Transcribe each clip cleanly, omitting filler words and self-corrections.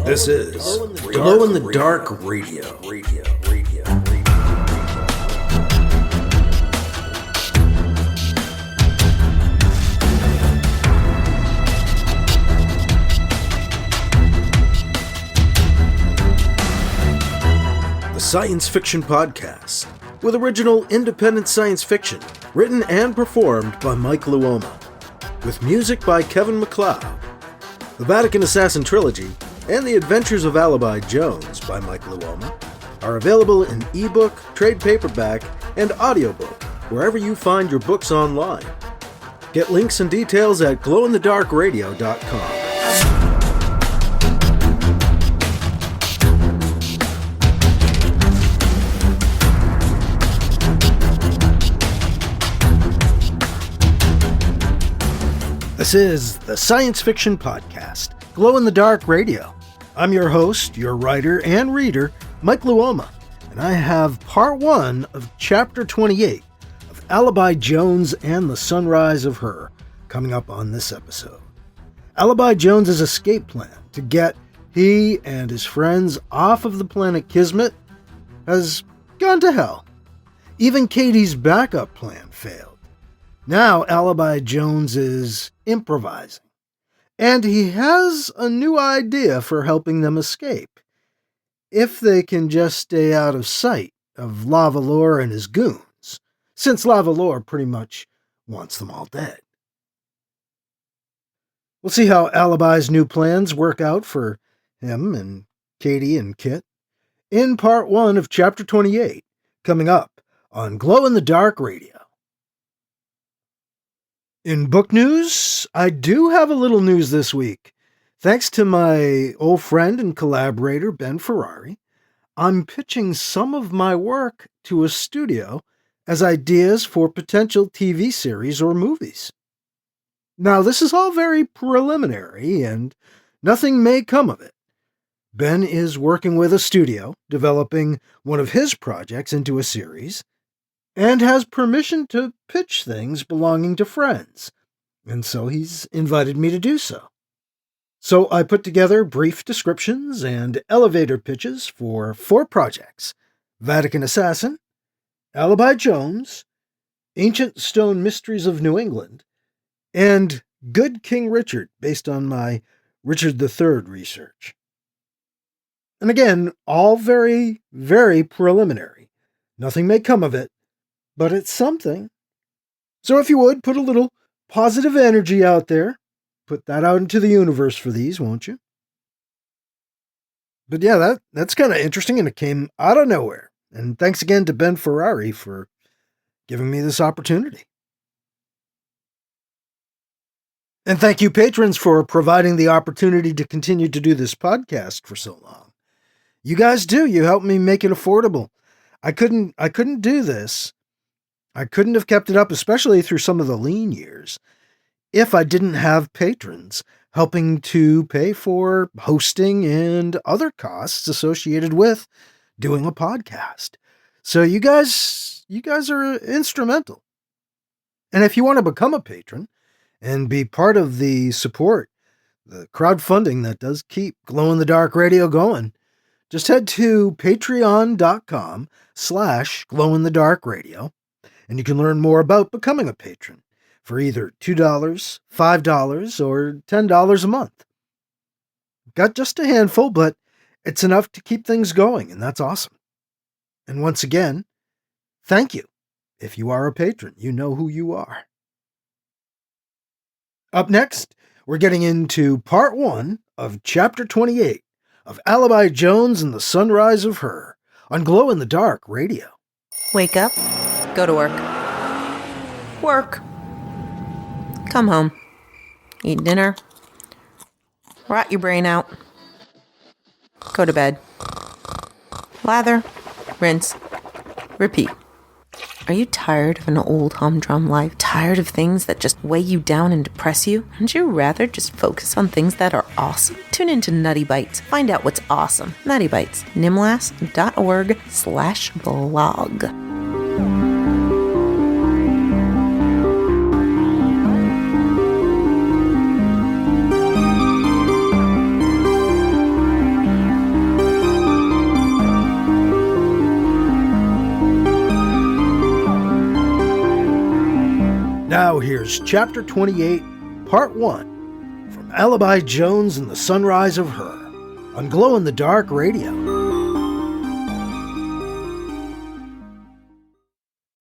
This is Glow in the Dark Radio. The science fiction podcast with original independent science fiction written and performed by Mike Luoma, with music by Kevin MacLeod. The Vatican Assassin Trilogy and The Adventures of Alibi Jones by Mike Luoma are available in ebook, trade paperback, and audiobook wherever you find your books online. Get links and details at glowinthedarkradio.com. This is the Science Fiction Podcast, Glow in the Dark Radio. I'm your host, your writer and reader, Mike Luoma, and I have part 1 of Chapter 28 of Alibi Jones and the Sunrise of Her coming up on this episode. Alibi Jones' escape plan to get he and his friends off of the planet Kismet has gone to hell. Even Katie's backup plan failed. Now Alibi Jones is improvising, and he has a new idea for helping them escape, if they can just stay out of sight of Laveillur and his goons, since Laveillur pretty much wants them all dead. We'll see how Alibi's new plans work out for him and Katie and Kit in part 1 of Chapter 28, coming up on Glow in the Dark Radio. In book news, I do have a little news this week. Thanks to my old friend and collaborator, Ben Ferrari, I'm pitching some of my work to a studio as ideas for potential TV series or movies. Now, this is all very preliminary, and nothing may come of it. Ben is working with a studio, developing one of his projects into a series, and has permission to pitch things belonging to friends, and so he's invited me to do so. So I put together brief descriptions and elevator pitches for 4 projects: Vatican Assassin, Alibi Jones, Ancient Stone Mysteries of New England, and Good King Richard, based on my Richard III research. And again, all very, very preliminary. Nothing may come of it, but it's something. So if you would, put a little positive energy out there. Put that out into the universe for these, won't you? But yeah, that's kind of interesting, and it came out of nowhere. And thanks again to Ben Ferrari for giving me this opportunity. And thank you, patrons, for providing the opportunity to continue to do this podcast for so long. You guys do. You helped me make it affordable. I couldn't do this. I couldn't have kept it up, especially through some of the lean years, if I didn't have patrons helping to pay for hosting and other costs associated with doing a podcast. So you guys are instrumental. And if you want to become a patron and be part of the support, the crowdfunding that does keep Glow in the Dark Radio going, just head to patreon.com/glowinthedarkradio. And you can learn more about becoming a patron for either $2, $5, or $10 a month. Got just a handful, but it's enough to keep things going, and that's awesome. And once again, thank you. If you are a patron, you know who you are. Up next, we're getting into part 1 of Chapter 28 of Alibi Jones and the Sunrise of Her on Glow in the Dark Radio. Wake up. Go to work. Work. Come home. Eat dinner. Rot your brain out. Go to bed. Lather. Rinse. Repeat. Are you tired of an old humdrum life? Tired of things that just weigh you down and depress you? Wouldn't you rather just focus on things that are awesome? Tune into Nutty Bites. Find out what's awesome. Nutty Bites. nimlas.org/blog. Now here's Chapter 28, Part 1, from Alibi Jones and the Sunrise of Her, on Glow-in-the-Dark Radio.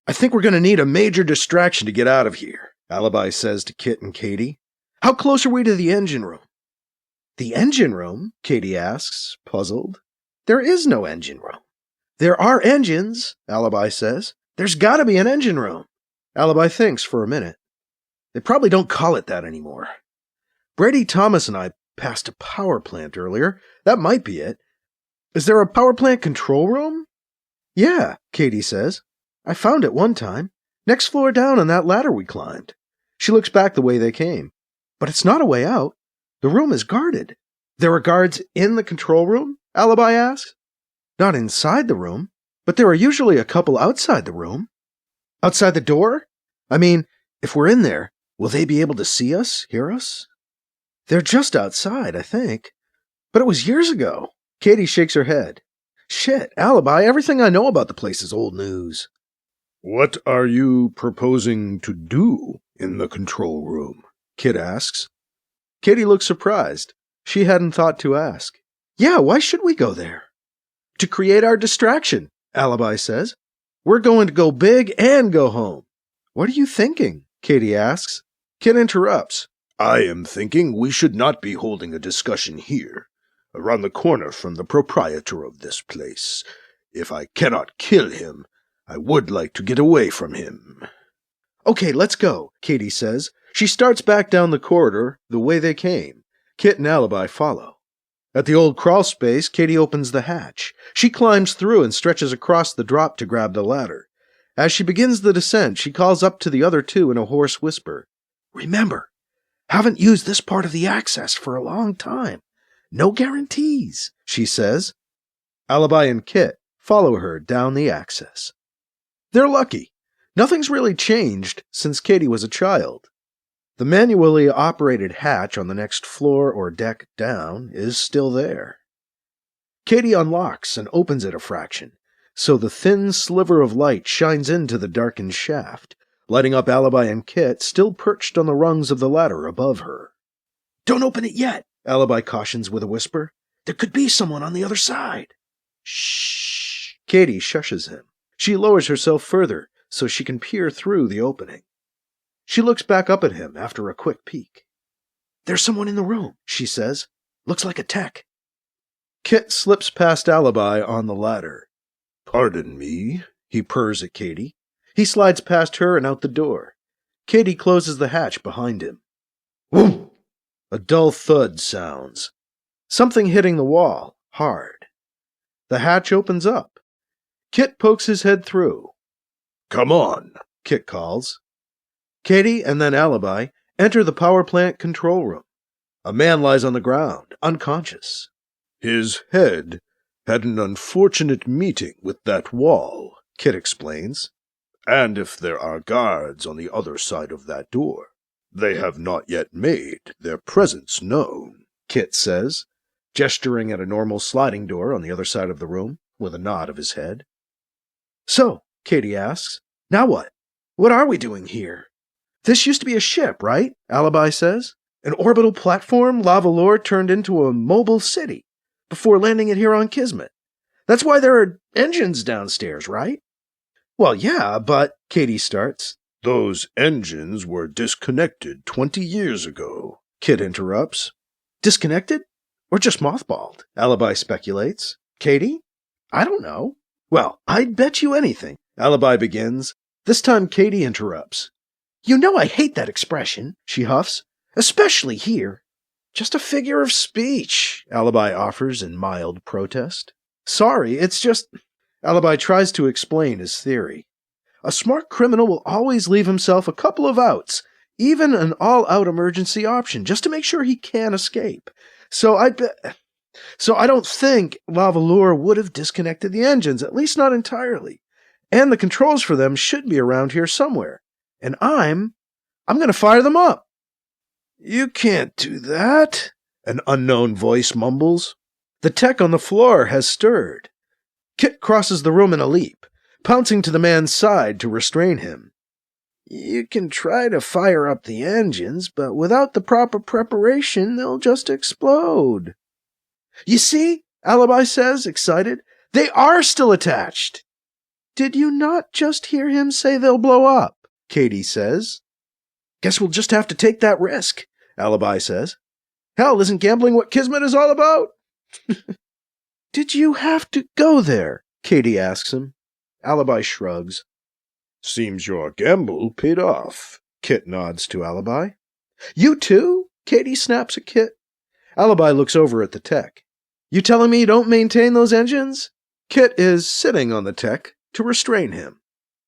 I think we're going to need a major distraction to get out of here, Alibi says to Kit and Katie. How close are we to the engine room? The engine room? Katie asks, puzzled. There is no engine room. There are engines, Alibi says. There's got to be an engine room. Alibi thinks for a minute. They probably don't call it that anymore. Brady Thomas and I passed a power plant earlier. That might be it. Is there a power plant control room? Yeah, Katie says. I found it one time. Next floor down on that ladder we climbed. She looks back the way they came. But it's not a way out. The room is guarded. There are guards in the control room? Alibi asks. Not inside the room, but there are usually a couple outside the room. Outside the door? I mean, if we're in there, will they be able to see us, hear us? They're just outside, I think. But it was years ago. Katie shakes her head. Shit, Alibi, everything I know about the place is old news. What are you proposing to do in the control room? Kit asks. Katie looks surprised. She hadn't thought to ask. Yeah, why should we go there? To create our distraction, Alibi says. We're going to go big and go home. What are you thinking? Katie asks. Kit interrupts. I am thinking we should not be holding a discussion here, around the corner from the proprietor of this place. If I cannot kill him, I would like to get away from him. Okay, let's go, Katie says. She starts back down the corridor the way they came. Kit and Alibi follow. At the old crawl space, Katie opens the hatch. She climbs through and stretches across the drop to grab the ladder. As she begins the descent, she calls up to the other two in a hoarse whisper. Remember, haven't used this part of the access for a long time. No guarantees, she says. Alibi and Kit follow her down the access. They're lucky. Nothing's really changed since Katie was a child. The manually operated hatch on the next floor or deck down is still there. Katie unlocks and opens it a fraction, so the thin sliver of light shines into the darkened shaft, lighting up Alibi and Kit still perched on the rungs of the ladder above her. Don't open it yet, Alibi cautions with a whisper. There could be someone on the other side. Shh. Katie shushes him. She lowers herself further so she can peer through the opening. She looks back up at him after a quick peek. There's someone in the room, she says. Looks like a tech. Kit slips past Alibi on the ladder. Pardon me, he purrs at Katie. He slides past her and out the door. Katie closes the hatch behind him. Whoop! A dull thud sounds. Something hitting the wall, hard. The hatch opens up. Kit pokes his head through. Come on, Kit calls. Katie and then Alibi enter the power plant control room. A man lies on the ground, unconscious. His head had an unfortunate meeting with that wall, Kit explains. And if there are guards on the other side of that door, they have not yet made their presence known, Kit says, gesturing at a normal sliding door on the other side of the room with a nod of his head. So, Katie asks, now what? What are we doing here? This used to be a ship, right? Alibi says. An orbital platform Laveillur turned into a mobile city before landing it here on Kismet. That's why there are engines downstairs, right? Well, yeah, but, Katie starts. Those engines were disconnected 20 years ago, Kit interrupts. Disconnected? Or just mothballed? Alibi speculates. Katie? I don't know. Well, I'd bet you anything, Alibi begins. This time Katie interrupts. You know I hate that expression, she huffs, especially here. Just a figure of speech, Alibi offers in mild protest. Sorry, it's just... Alibi tries to explain his theory. A smart criminal will always leave himself a couple of outs, even an all-out emergency option, just to make sure he can escape. So I don't think Laveillur would have disconnected the engines, at least not entirely. And the controls for them should be around here somewhere. And I'm going to fire them up. You can't do that, an unknown voice mumbles. The tech on the floor has stirred. Kit crosses the room in a leap, pouncing to the man's side to restrain him. You can try to fire up the engines, but without the proper preparation, they'll just explode. You see, Alibi says, excited, they are still attached. Did you not just hear him say they'll blow up? Katie says. Guess we'll just have to take that risk, Alibi says. Hell, isn't gambling what Kismet is all about? Did you have to go there? Katie asks him. Alibi shrugs. Seems your gamble paid off, Kit nods to Alibi. You too? Katie snaps at Kit. Alibi looks over at the tech. You telling me you don't maintain those engines? Kit is sitting on the tech to restrain him.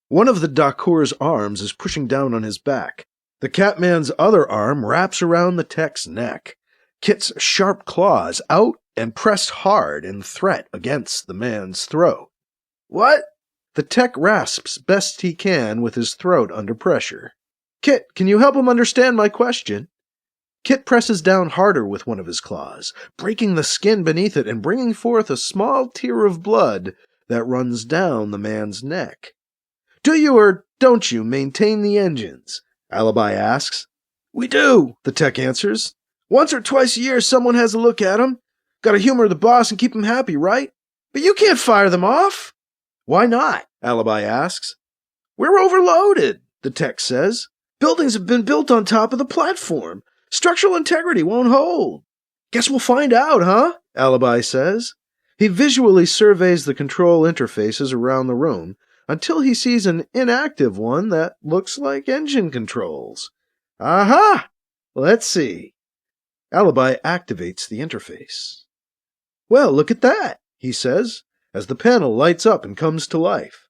One of the Dakhur's arms is pushing down on his back. The Catman's other arm wraps around the tech's neck. Kit's sharp claws out and pressed hard in threat against the man's throat. What? The tech rasps best he can with his throat under pressure. Kit, can you help him understand my question? Kit presses down harder with one of his claws, breaking the skin beneath it and bringing forth a small tear of blood that runs down the man's neck. Do you or don't you maintain the engines? Alibi asks. We do, the tech answers. Once or twice a year someone has a look at 'em. Gotta humor the boss and keep him happy, right? But you can't fire them off. Why not? Alibi asks. We're overloaded, the tech says. Buildings have been built on top of the platform. Structural integrity won't hold. Guess we'll find out, huh? Alibi says. He visually surveys the control interfaces around the room until he sees an inactive one that looks like engine controls. Aha! Let's see. Alibi activates the interface. Well, look at that, he says, as the panel lights up and comes to life.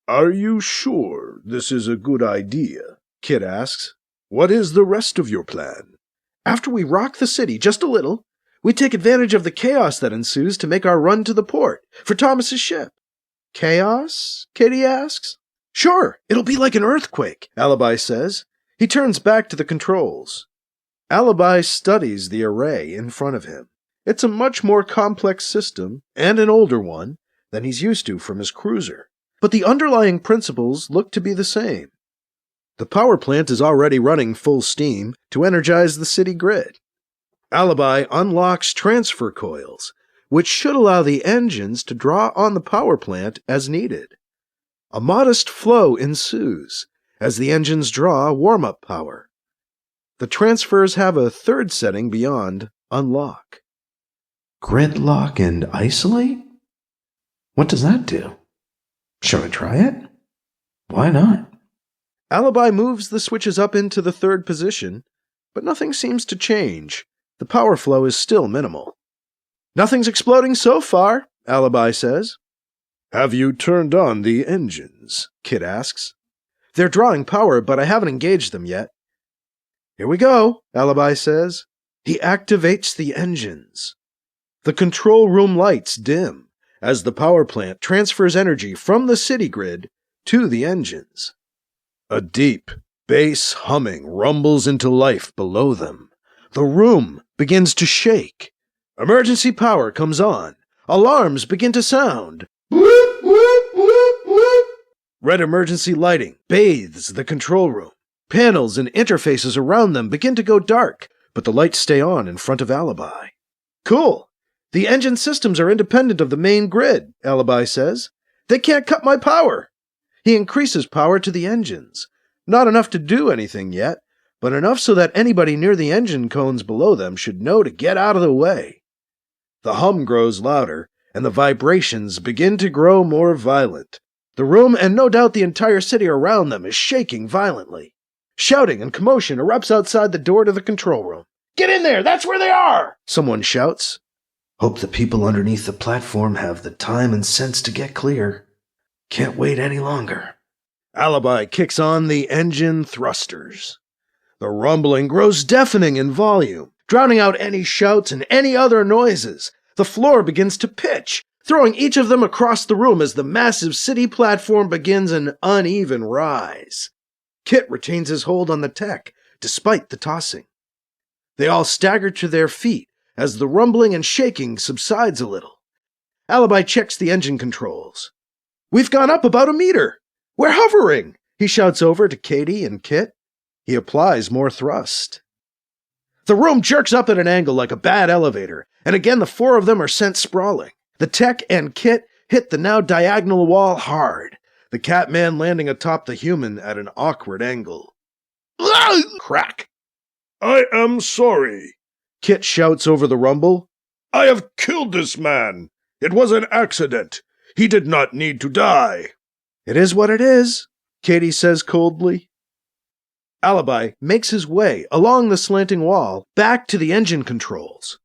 Are you sure this is a good idea? Kit asks. What is the rest of your plan? After we rock the city just a little, we take advantage of the chaos that ensues to make our run to the port for Thomas's ship. Chaos? Katie asks. Sure, it'll be like an earthquake, Alibi says. He turns back to the controls. Alibi studies the array in front of him. It's a much more complex system, and an older one, than he's used to from his cruiser. But the underlying principles look to be the same. The power plant is already running full steam to energize the city grid. Alibi unlocks transfer coils, which should allow the engines to draw on the power plant as needed. A modest flow ensues as the engines draw warm-up power. The transfers have a third setting beyond unlock. Gridlock and isolate? What does that do? Shall I try it? Why not? Alibi moves the switches up into the third position, but nothing seems to change. The power flow is still minimal. Nothing's exploding so far, Alibi says. Have you turned on the engines? Kit asks. They're drawing power, but I haven't engaged them yet. Here we go, Alibi says. He activates the engines. The control room lights dim as the power plant transfers energy from the city grid to the engines. A deep bass humming rumbles into life below them. The room begins to shake. Emergency power comes on. Alarms begin to sound. Whoop, whoop, whoop, whoop. Red emergency lighting bathes the control room. Panels and interfaces around them begin to go dark, but the lights stay on in front of Alibi. Cool. The engine systems are independent of the main grid, Alibi says. They can't cut my power. He increases power to the engines. Not enough to do anything yet, but enough so that anybody near the engine cones below them should know to get out of the way. The hum grows louder, and the vibrations begin to grow more violent. The room, and no doubt the entire city around them, is shaking violently. Shouting and commotion erupts outside the door to the control room. Get in there! That's where they are! Someone shouts. Hope the people underneath the platform have the time and sense to get clear. Can't wait any longer. Alibi kicks on the engine thrusters. The rumbling grows deafening in volume, drowning out any shouts and any other noises. The floor begins to pitch, throwing each of them across the room as the massive city platform begins an uneven rise. Kit retains his hold on the tech, despite the tossing. They all stagger to their feet as the rumbling and shaking subsides a little. Alibi checks the engine controls. We've gone up about a meter. We're hovering, He shouts over to Katie and Kit. He applies more thrust. The room jerks up at an angle like a bad elevator, and again the four of them are sent sprawling. The tech and Kit hit the now diagonal wall hard, the Catman landing atop the human at an awkward angle. Crack! I am sorry, Kit shouts over the rumble. I have killed this man. It was an accident. He did not need to die. It is what it is, Katie says coldly. Alibi makes his way along the slanting wall back to the engine controls.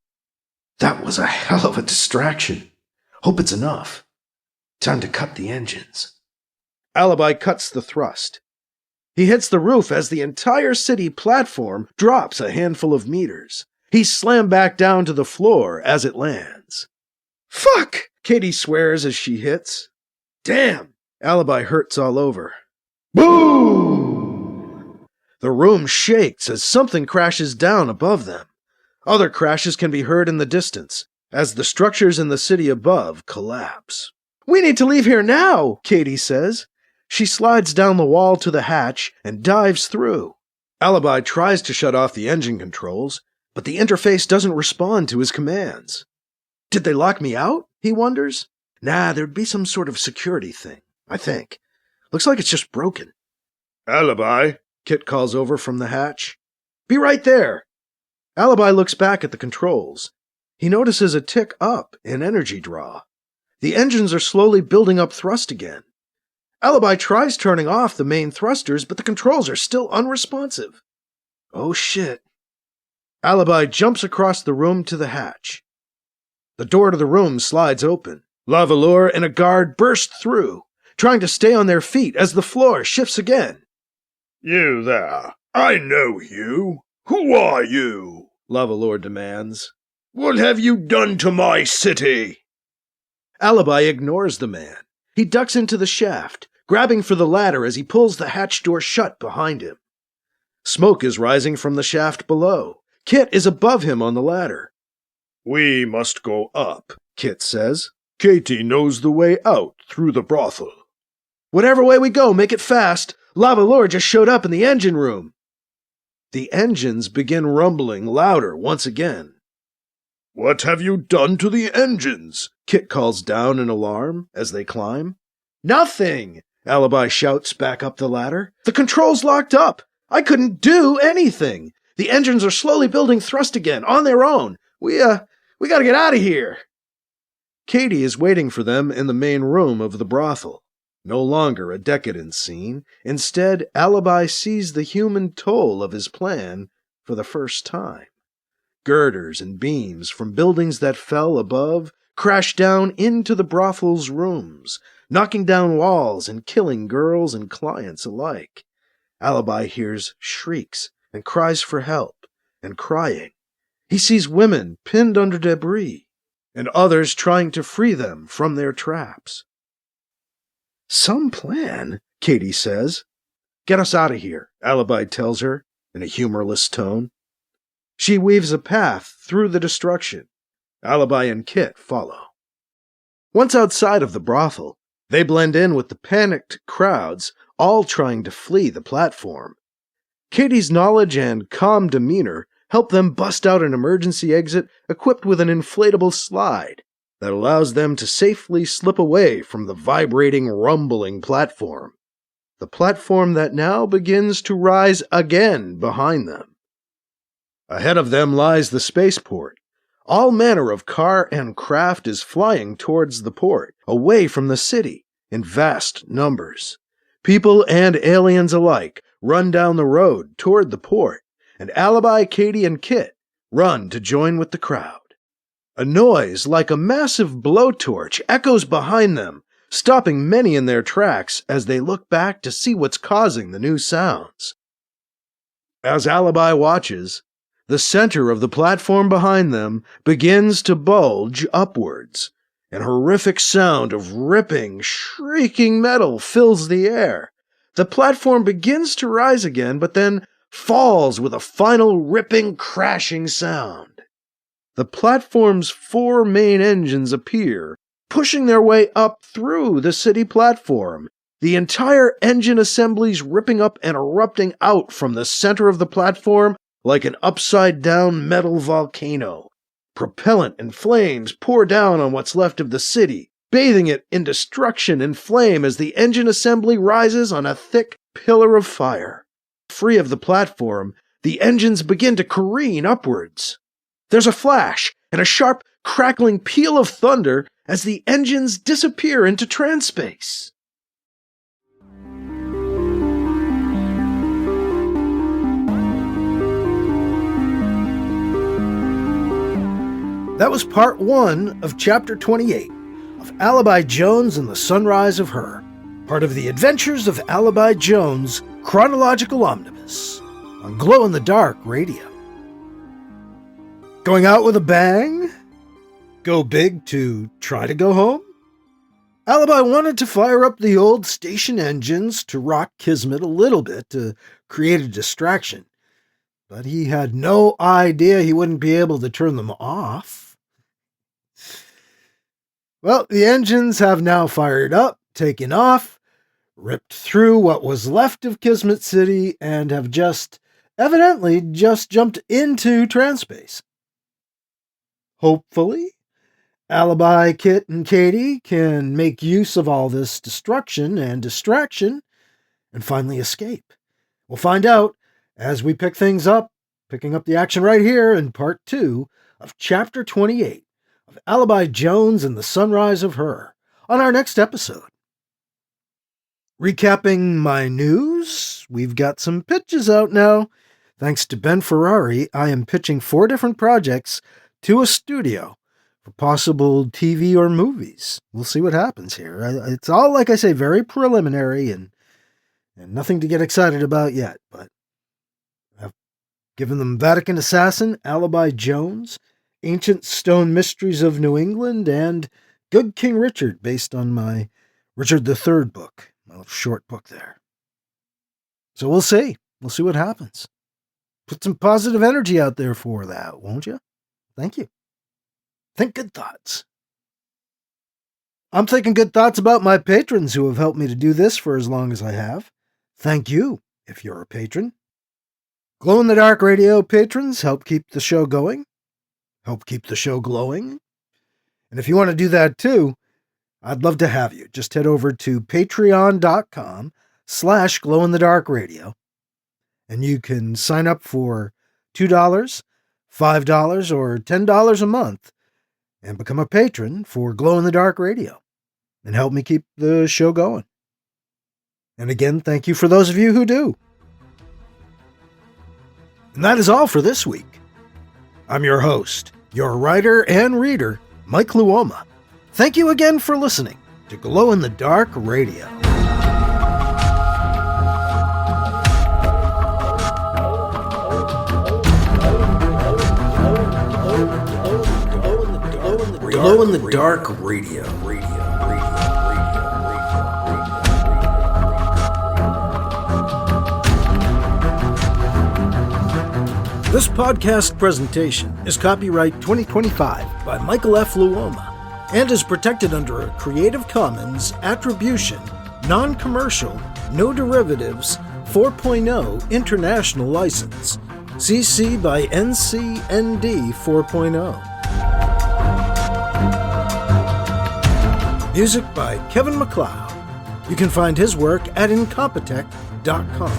That was a hell of a distraction. Hope it's enough. Time to cut the engines. Alibi cuts the thrust. He hits the roof as the entire city platform drops a handful of meters. He's slammed back down to the floor as it lands. Fuck! Katie swears as she hits. Damn! Alibi hurts all over. Boom! The room shakes as something crashes down above them. Other crashes can be heard in the distance as the structures in the city above collapse. We need to leave here now, Katie says. She slides down the wall to the hatch and dives through. Alibi tries to shut off the engine controls, but the interface doesn't respond to his commands. Did they lock me out? He wonders. Nah, there'd be some sort of security thing, I think. Looks like it's just broken. Alibi, Kit calls over from the hatch. Be right there. Alibi looks back at the controls. He notices a tick up in energy draw. The engines are slowly building up thrust again. Alibi tries turning off the main thrusters, but the controls are still unresponsive. Oh shit. Alibi jumps across the room to the hatch. The door to the room slides open. Laveillur and a guard burst through, trying to stay on their feet as the floor shifts again. You there. I know you. Who are you? Laveillur demands. What have you done to my city? Alibi ignores the man. He ducks into the shaft, grabbing for the ladder as he pulls the hatch door shut behind him. Smoke is rising from the shaft below. Kit is above him on the ladder. We must go up, Kit says. Katie knows the way out through the brothel. Whatever way we go, make it fast. Laveillur just showed up in the engine room. The engines begin rumbling louder once again. What have you done to the engines? Kit calls down in alarm as they climb. Nothing! Alibi shouts back up the ladder. The controls locked up. I couldn't do anything. The engines are slowly building thrust again, on their own. We gotta get out of here. Katie is waiting for them in the main room of the brothel. No longer a decadent scene. Instead, Alibi sees the human toll of his plan for the first time. Girders and beams from buildings that fell above crash down into the brothel's rooms, knocking down walls and killing girls and clients alike. Alibi hears shrieks and cries for help, and crying. He sees women pinned under debris, and others trying to free them from their traps. Some plan, Katie says. Get us out of here, Alibi tells her in a humorless tone. She weaves a path through the destruction. Alibi and Kit follow. Once outside of the brothel, they blend in with the panicked crowds, all trying to flee the platform. Katie's knowledge and calm demeanor help them bust out an emergency exit equipped with an inflatable slide that allows them to safely slip away from the vibrating, rumbling platform. The platform that now begins to rise again behind them. Ahead of them lies the spaceport. All manner of car and craft is flying towards the port, away from the city, in vast numbers. People and aliens alike run down the road toward the port, and Alibi, Katie, and Kit run to join with the crowd. A noise like a massive blowtorch echoes behind them, stopping many in their tracks as they look back to see what's causing the new sounds. As Alibi watches, the center of the platform behind them begins to bulge upwards. An horrific sound of ripping, shrieking metal fills the air. The platform begins to rise again, but then falls with a final ripping, crashing sound. The platform's 4 main engines appear, pushing their way up through the city platform the entire engine assembly's ripping up and erupting out from the center of the platform like an upside-down metal volcano. Propellant and flames pour down on what's left of the city, bathing it in destruction and flame as the engine assembly rises on a thick pillar of fire. Free of the platform, the engines begin to careen upwards. There's a flash and a sharp, crackling peal of thunder as the engines disappear into transspace. That was part 1 of Chapter 28 of Alibi Jones and the Sunrise of Her, part of the Adventures of Alibi Jones Chronological Omnibus on Glow-in-the-Dark Radio. Going out with a bang? Go big to try to go home? Alibi wanted to fire up the old station engines to rock Kismet a little bit to create a distraction, but he had no idea he wouldn't be able to turn them off. Well, the engines have now fired up, taken off, ripped through what was left of Kismet City, and have evidently just jumped into transspace. Hopefully, Alibi, Kit, and Katie can make use of all this destruction and distraction and finally escape. We'll find out as we picking up the action right here in part 2 of Chapter 28 of Alibi Jones and the Sunrise of Her on our next episode. Recapping my news, we've got some pitches out now. Thanks to Ben Ferrari, I am pitching 4 different projects to a studio for possible TV or movies. We'll see what happens here. It's all, like I say, very preliminary and nothing to get excited about yet, but I've given them Vatican Assassin, Alibi Jones, Ancient Stone Mysteries of New England, and Good King Richard, based on my Richard III book, my little short book there. So we'll see. We'll see what happens. Put some positive energy out there for that, won't you? Thank you. Think good thoughts. I'm thinking good thoughts about my patrons who have helped me to do this for as long as I have. Thank you, if you're a patron. Glow-in-the-Dark Radio patrons help keep the show going, help keep the show glowing. And if you want to do that too, I'd love to have you. Just head over to patreon.com/glow-in-the-dark-radio, and you can sign up for $2, $5, or $10 a month and become a patron for Glow-in-the-Dark Radio and help me keep the show going. And again, thank you for those of you who do. And that is all for this week. I'm your host, your writer and reader, Mike Luoma. Thank you again for listening to Glow-in-the-Dark Radio. Glow-in-the-Dark Radio. This podcast presentation is copyright 2025 by Michael F. Luoma and is protected under a Creative Commons Attribution, Non-Commercial, No Derivatives 4.0 International License, CC by NCND 4.0. Music by Kevin MacLeod. You can find his work at incompetech.com.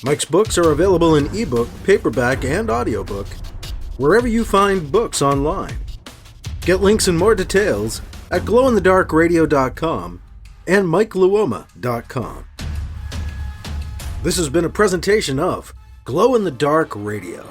Mike's books are available in ebook, paperback, and audiobook, wherever you find books online. Get links and more details at glowinthedarkradio.com and mikeluoma.com. This has been a presentation of Glow in the Dark Radio.